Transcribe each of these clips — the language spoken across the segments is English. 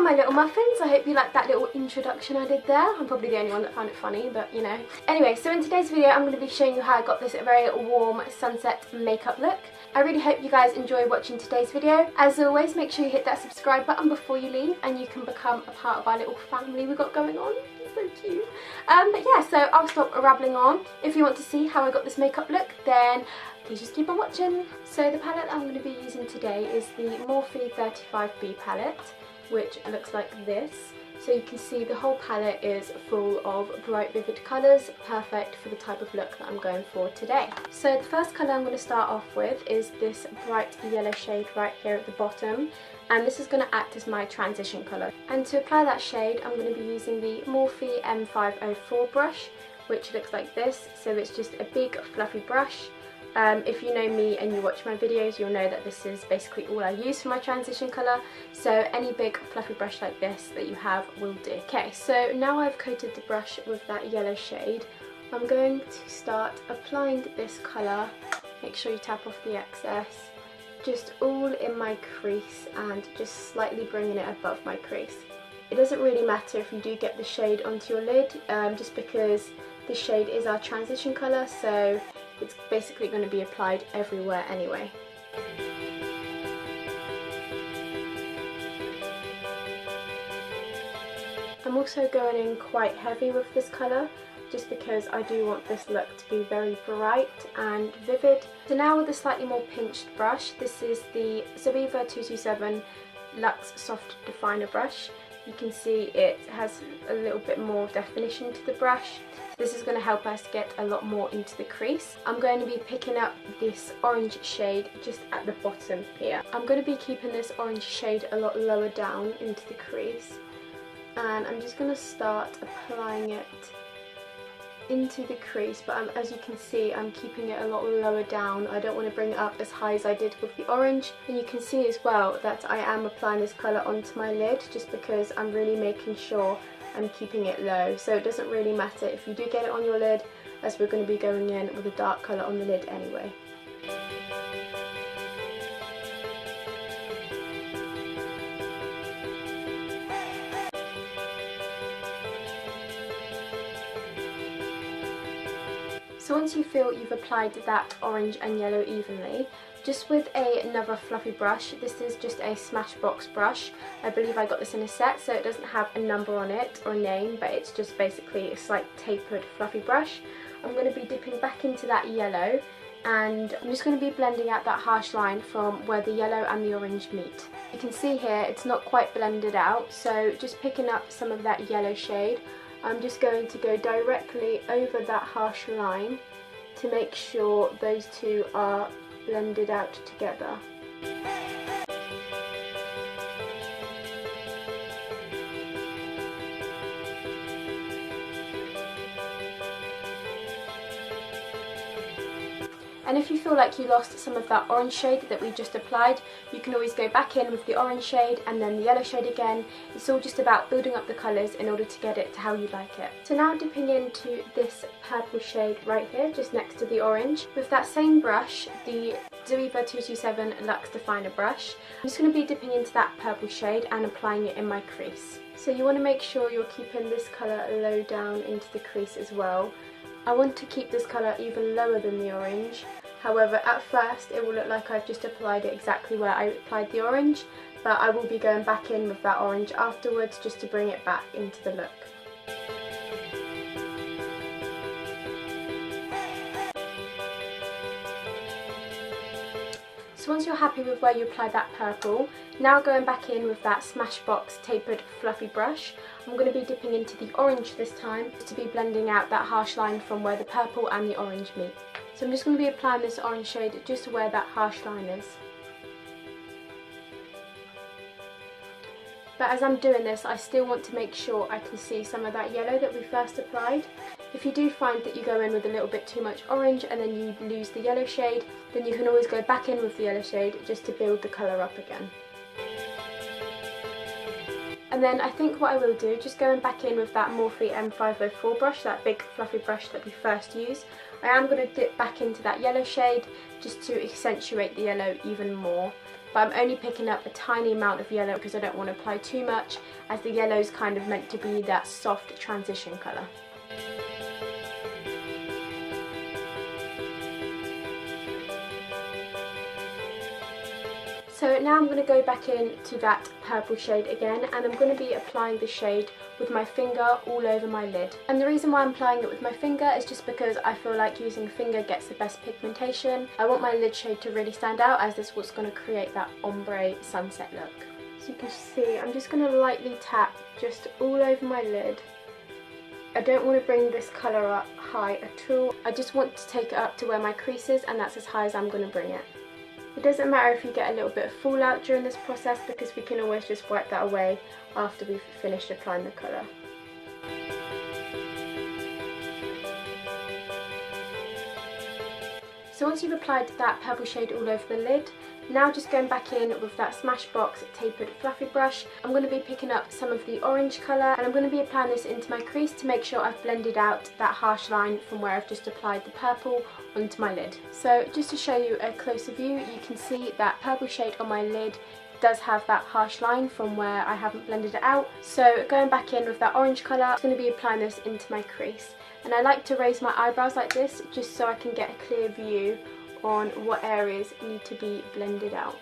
my little muffins, I hope you liked that little introduction I did there. I'm probably the only one that found it funny, but you know. Anyway, so in today's video I'm going to be showing you how I got this very warm sunset makeup look. I really hope you guys enjoy watching today's video. As always, make sure you hit that subscribe button before you leave and you can become a part of our little family we've got going on. So cute. But yeah, so I'll stop rambling on. If you want to see how I got this makeup look, then please just keep on watching. So the palette I'm going to be using today is the Morphe 35B palette, which looks like this. So you can see the whole palette is full of bright vivid colours, perfect for the type of look that I'm going for today. So the first colour I'm going to start off with is this bright yellow shade right here at the bottom, and this is going to act as my transition colour. And to apply that shade I'm going to be using the Morphe M504 brush, which looks like this. So it's just a big fluffy brush. If you know me and you watch my videos, you'll know that this is basically all I use for my transition colour, so any big fluffy brush like this that you have will do. Okay, so now I've coated the brush with that yellow shade, I'm going to start applying this colour. Make sure you tap off the excess, just all in my crease and just slightly bringing it above my crease. It doesn't really matter if you do get the shade onto your lid, just because this shade is our transition colour, so it's basically going to be applied everywhere anyway. I'm also going in quite heavy with this colour, just because I do want this look to be very bright and vivid. So now with a slightly more pinched brush, this is the Zoeva 227 Luxe Soft Definer brush. You can see it has a little bit more definition to the brush. This is going to help us get a lot more into the crease. I'm going to be picking up this orange shade just at the bottom here. I'm going to be keeping this orange shade a lot lower down into the crease, and I'm just going to start applying it into the crease, but as you can see I'm keeping it a lot lower down. I don't want to bring it up as high as I did with the orange. And you can see as well that I am applying this colour onto my lid, just because I'm really making sure I'm keeping it low. So it doesn't really matter if you do get it on your lid, as we're going to be going in with a dark colour on the lid anyway. So once you feel you've applied that orange and yellow evenly, just with another fluffy brush, this is just a Smashbox brush. I believe I got this in a set, so it doesn't have a number on it or a name, but it's just basically a slight tapered fluffy brush. I'm going to be dipping back into that yellow, and I'm just going to be blending out that harsh line from where the yellow and the orange meet. You can see here it's not quite blended out, so just picking up some of that yellow shade, I'm just going to go directly over that harsh line to make sure those two are blended out together. And if you feel like you lost some of that orange shade that we just applied, you can always go back in with the orange shade and then the yellow shade again. It's all just about building up the colours in order to get it to how you like it. So now dipping into this purple shade right here, just next to the orange, with that same brush, the Zoeva 227 Luxe Definer brush, I'm just going to be dipping into that purple shade and applying it in my crease. So you want to make sure you're keeping this colour low down into the crease as well. I want to keep this colour even lower than the orange. However, at first it will look like I've just applied it exactly where I applied the orange, but I will be going back in with that orange afterwards just to bring it back into the look. So once you're happy with where you applied that purple, now going back in with that Smashbox tapered fluffy brush, I'm going to be dipping into the orange this time to be blending out that harsh line from where the purple and the orange meet. So I'm just going to be applying this orange shade just where that harsh line is. But as I'm doing this, I still want to make sure I can see some of that yellow that we first applied. If you do find that you go in with a little bit too much orange and then you lose the yellow shade, then you can always go back in with the yellow shade just to build the colour up again. And then I think what I will do, just going back in with that Morphe M504 brush, that big fluffy brush that we first used, I am going to dip back into that yellow shade just to accentuate the yellow even more. But I'm only picking up a tiny amount of yellow because I don't want to apply too much, as the yellow is kind of meant to be that soft transition colour. So now I'm going to go back into that purple shade again, and I'm going to be applying the shade with my finger all over my lid. And the reason why I'm applying it with my finger is just because I feel like using finger gets the best pigmentation. I want my lid shade to really stand out, as this is what's going to create that ombre sunset look. So you can see I'm just going to lightly tap just all over my lid. I don't want to bring this colour up high at all. I just want to take it up to where my crease is, and that's as high as I'm going to bring it. It doesn't matter if you get a little bit of fallout during this process, because we can always just wipe that away after we've finished applying the colour. So once you've applied that purple shade all over the lid, now just going back in with that Smashbox tapered fluffy brush, I'm going to be picking up some of the orange colour, and I'm going to be applying this into my crease to make sure I've blended out that harsh line from where I've just applied the purple onto my lid. So just to show you a closer view, you can see that purple shade on my lid does have that harsh line from where I haven't blended it out. So going back in with that orange colour, I'm going to be applying this into my crease. And I like to raise my eyebrows like this just so I can get a clear view on what areas need to be blended out.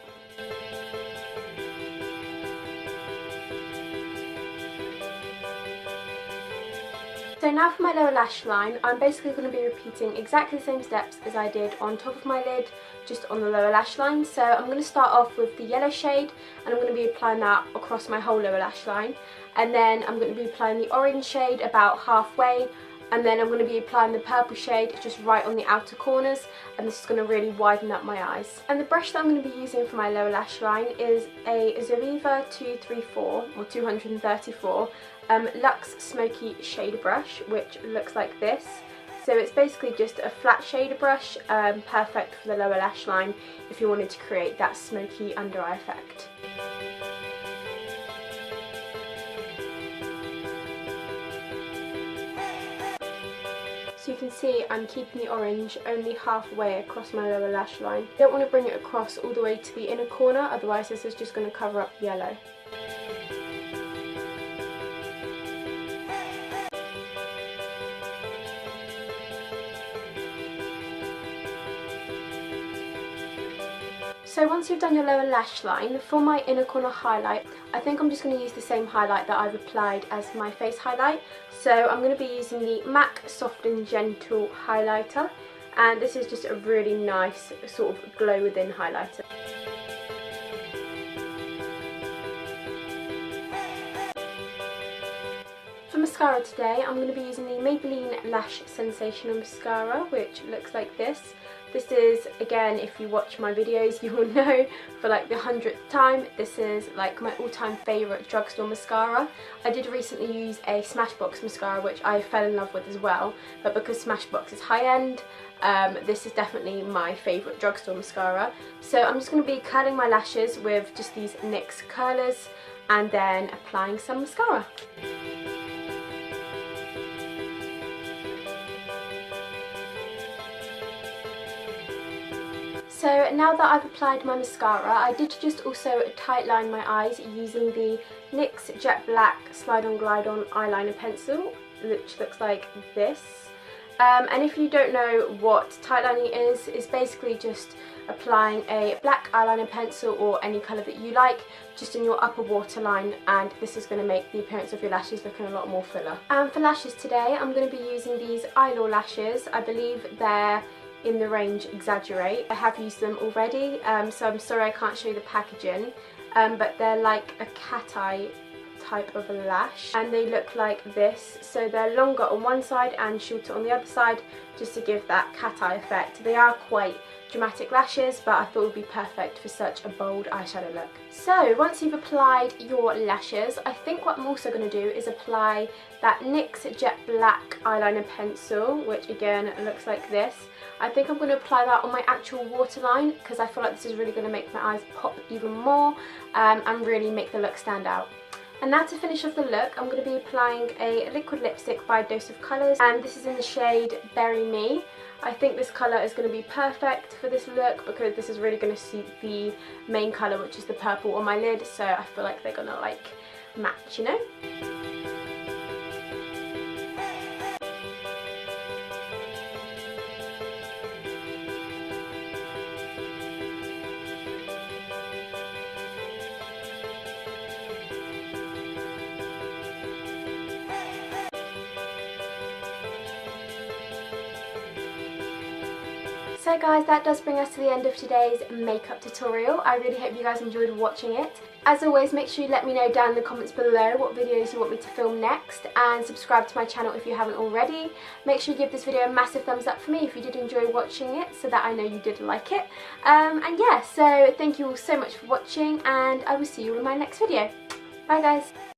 So now for my lower lash line, I'm basically going to be repeating exactly the same steps as I did on top of my lid, just on the lower lash line. So I'm going to start off with the yellow shade, and I'm going to be applying that across my whole lower lash line. And then I'm going to be applying the orange shade about halfway, and then I'm going to be applying the purple shade just right on the outer corners, and this is going to really widen up my eyes. And the brush that I'm going to be using for my lower lash line is a Zoeva 234 Luxe Smoky Shader Brush, which looks like this. So it's basically just a flat shader brush, perfect for the lower lash line if you wanted to create that smoky under eye effect. So you can see I'm keeping the orange only halfway across my lower lash line. You don't want to bring it across all the way to the inner corner, otherwise this is just going to cover up the yellow. So once you've done your lower lash line, for my inner corner highlight, I think I'm just going to use the same highlight that I've applied as my face highlight. So I'm going to be using the MAC Soft and Gentle highlighter, and this is just a really nice sort of glow within highlighter. For mascara today, I'm going to be using the Maybelline Lash Sensational Mascara, which looks like this. This is, again, if you watch my videos, you will know for like the 100th time, this is like my all-time favourite drugstore mascara. I did recently use a Smashbox mascara, which I fell in love with as well, but because Smashbox is high-end, this is definitely my favourite drugstore mascara. So I'm just going to be curling my lashes with just these NYX curlers and then applying some mascara. So now that I've applied my mascara, I did just also tightline my eyes using the NYX Jet Black Slide On Glide On eyeliner pencil, which looks like this. And if you don't know what tightlining is, it's basically just applying a black eyeliner pencil or any colour that you like just in your upper waterline, and this is going to make the appearance of your lashes looking a lot more fuller. And for lashes today, I'm going to be using these Eyelaw lashes. I believe they're in the range Exaggerate. I have used them already, so I'm sorry I can't show you the packaging, but they're like a cat eye type of a lash, and they look like this. So they're longer on one side and shorter on the other side, just to give that cat eye effect. They are quite dramatic lashes, but I thought it would be perfect for such a bold eyeshadow look. So once you've applied your lashes, I think what I'm also going to do is apply that NYX Jet Black eyeliner pencil, which again looks like this. I think I'm going to apply that on my actual waterline because I feel like this is really going to make my eyes pop even more and really make the look stand out. And now to finish off the look, I'm going to be applying a liquid lipstick by Dose of Colours, and this is in the shade Bury Me. I think this colour is going to be perfect for this look because this is really going to suit the main colour, which is the purple on my lid, so I feel like they're going to like match, you know? So guys, that does bring us to the end of today's makeup tutorial. I really hope you guys enjoyed watching it. As always, make sure you let me know down in the comments below what videos you want me to film next, and subscribe to my channel if you haven't already. Make sure you give this video a massive thumbs up for me if you did enjoy watching it, so that I know you did like it. And yeah, so thank you all so much for watching, and I will see you in my next video. Bye guys!